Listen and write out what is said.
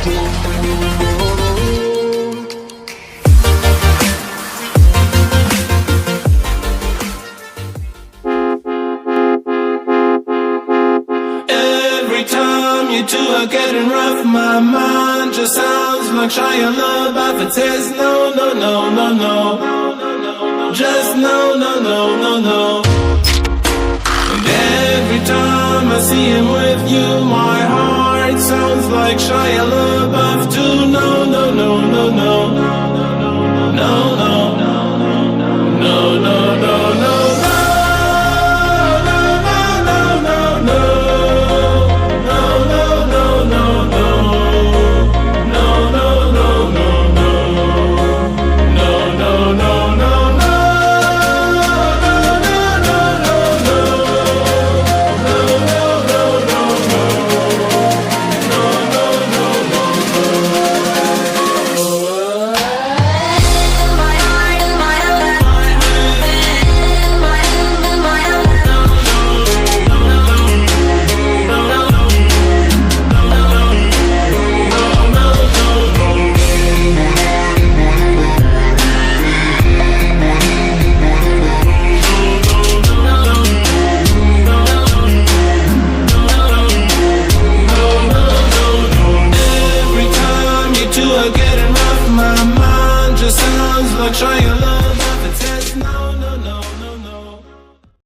Every time you two are getting rough, my mind just sounds like Shia LaBeouf. It says no, no, no, no, no, just no, no, no, no, no. And every time I see him with you, my heart sounds like Shia LaBeouf too. No, no,